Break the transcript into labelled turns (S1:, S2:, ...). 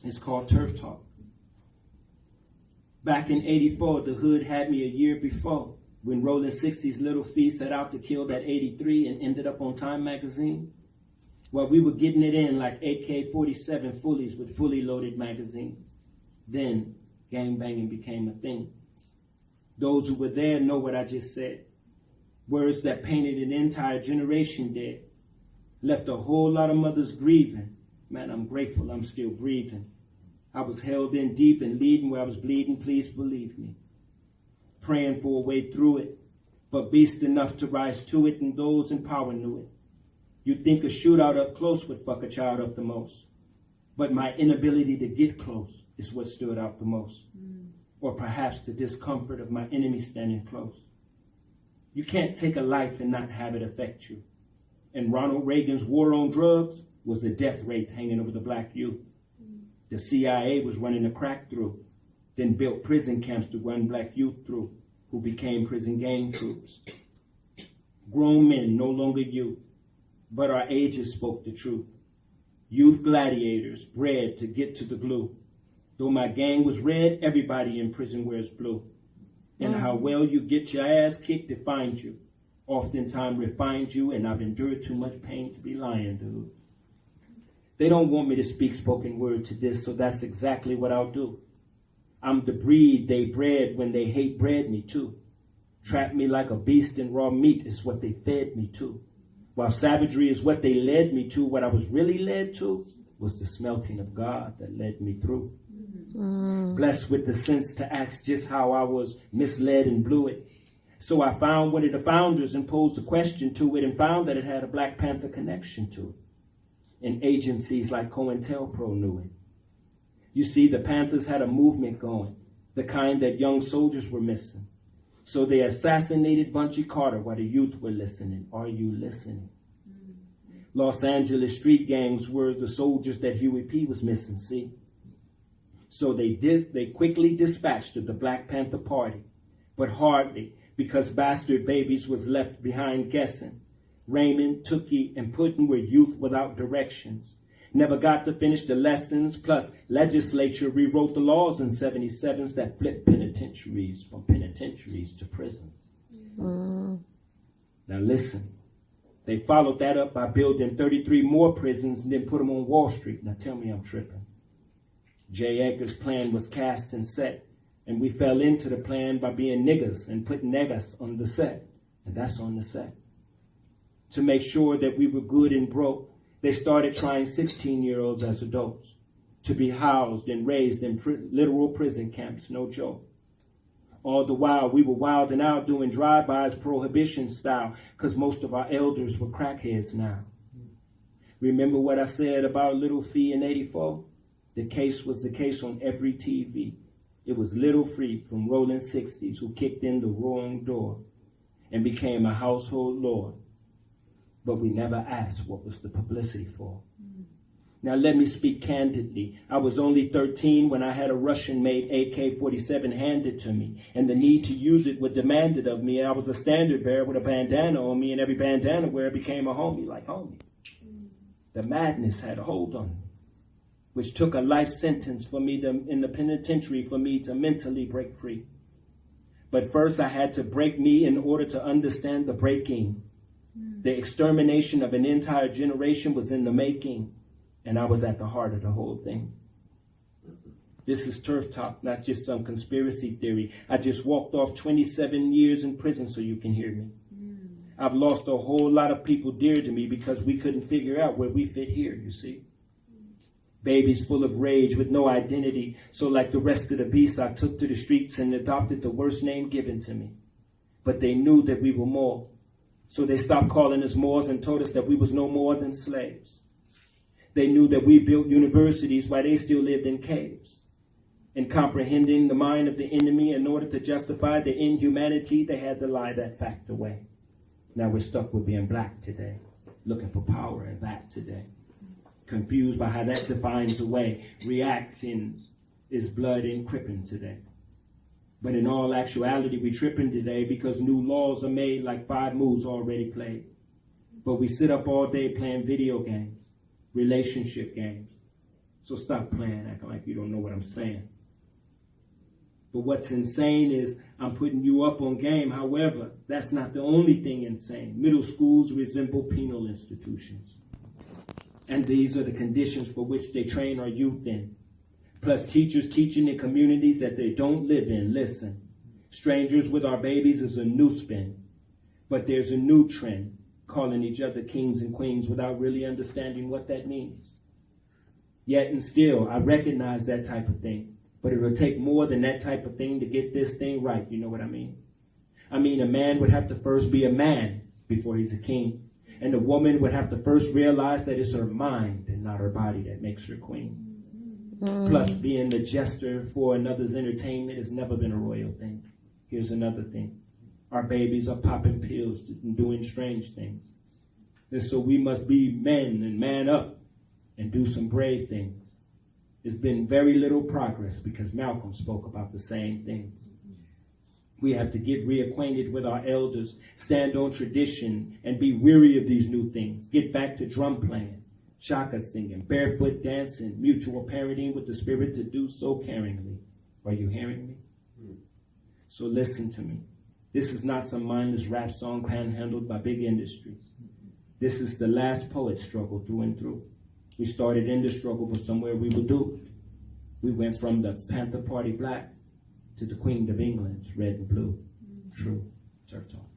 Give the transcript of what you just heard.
S1: It's called Turf Talk. Back in '84, the hood had me a year before, when Rolling 60's Little Fee set out to kill that '83 and ended up on Time magazine. Well, we were getting it in like AK-47 fullies with fully loaded magazines. Then, gangbanging became a thing. Those who were there know what I just said. Words that painted an entire generation dead. Left a whole lot of mothers grieving. Man, I'm grateful I'm still breathing. I was held in deep and leading where I was bleeding, please believe me. Praying for a way through it, but beast enough to rise to it, and those in power knew it. You'd think a shootout up close would fuck a child up the most. But my inability to get close is what stood out the most. Or perhaps the discomfort of my enemy standing close. You can't take a life and not have it affect you. And Ronald Reagan's war on drugs was a death rate hanging over the black youth. The CIA was running a crack through, then built prison camps to run black youth through, who became prison gang troops. Grown men, no longer youth, but our ages spoke the truth. Youth gladiators, bred to get to the glue. Though my gang was red, everybody in prison wears blue. And how well you get your ass kicked defines you. Oftentimes refines you, and I've endured too much pain to be lying, dude. They don't want me to speak spoken word to this, so that's exactly what I'll do. I'm the breed they bred when they hate bred me too. Trapped me like a beast, and raw meat is what they fed me to. While savagery is what they led me to, what I was really led to was the smelting of God that led me through. Blessed with the sense to ask just how I was misled and blew it. So I found one of the founders and posed a question to it, and found that it had a Black Panther connection to it. And agencies like COINTELPRO knew it. You see, the Panthers had a movement going, the kind that young soldiers were missing. So they assassinated Bunchy Carter while the youth were listening. Are you listening? Los Angeles street gangs were the soldiers that Huey P. was missing, see? So they quickly dispatched of the Black Panther Party, but hardly, because bastard babies was left behind guessing. Raymond, Tookie, and Puddin were youth without directions. Never got to finish the lessons, plus legislature rewrote the laws in 77s that flipped penitentiaries from penitentiaries to prisons. Now listen, they followed that up by building 33 more prisons and then put them on Wall Street. Now tell me I'm tripping. J. Edgar's plan was cast and set, and we fell into the plan by being niggas and putting niggas on the set, and that's on the set. To make sure that we were good and broke, they started trying 16-year-olds as adults to be housed and raised in literal prison camps, no joke. All the while, we were wilding out doing drive-bys prohibition style, because most of our elders were crackheads now. Remember what I said about Little Fee in '84? The case was the case on every TV. It was Little Fee from Rolling 60s who kicked in the wrong door and became a household lord. But we never asked what was the publicity for. Now let me speak candidly. I was only 13 when I had a Russian-made AK-47 handed to me, and the need to use it was demanded of me. I was a standard bearer with a bandana on me, and every bandana wearer became a homie, like homie. The madness had a hold on me, which took a life sentence for me in the penitentiary for me to mentally break free. But first I had to break me in order to understand the breaking. The extermination of an entire generation was in the making, and I was at the heart of the whole thing. This is Turf Talk, not just some conspiracy theory. I just walked off 27 years in prison so you can hear me. I've lost a whole lot of people dear to me because we couldn't figure out where we fit here, you see. Babies full of rage with no identity. So like the rest of the beasts, I took to the streets and adopted the worst name given to me. But they knew that we were more. So they stopped calling us Moors and told us that we was no more than slaves. They knew that we built universities while they still lived in caves. And comprehending the mind of the enemy in order to justify the inhumanity, they had to lie that fact away. Now we're stuck with being black today, looking for power in that today. Confused by how that defines a way. Reaction is blood in crippin' today. But in all actuality, we tripping today because new laws are made like 5 moves already played. But we sit up all day playing video games, relationship games. So stop playing, acting like you don't know what I'm saying. But what's insane is I'm putting you up on game. However, that's not the only thing insane. Middle schools resemble penal institutions. And these are the conditions for which they train our youth in. Plus teachers teaching in communities that they don't live in. Listen, strangers with our babies is a new spin. But there's a new trend, calling each other kings and queens without really understanding what that means. Yet and still, I recognize that type of thing. But it'll take more than that type of thing to get this thing right. You know what I mean? I mean, a man would have to first be a man before he's a king. And a woman would have to first realize that it's her mind and not her body that makes her queen. Plus, being the jester for another's entertainment has never been a royal thing. Here's another thing. Our babies are popping pills and doing strange things. And so we must be men and man up and do some brave things. There's been very little progress because Malcolm spoke about the same thing. We have to get reacquainted with our elders, stand on tradition, and be weary of these new things. Get back to drum playing, shaka singing, barefoot dancing, mutual parenting with the spirit to do so caringly. Are you hearing me? So listen to me. This is not some mindless rap song panhandled by big industries. This is the last poet's struggle through and through. We started in the struggle, but somewhere we were doomed. We went from the Panther Party black to the Queen of England's red and blue. True. Turf Talk.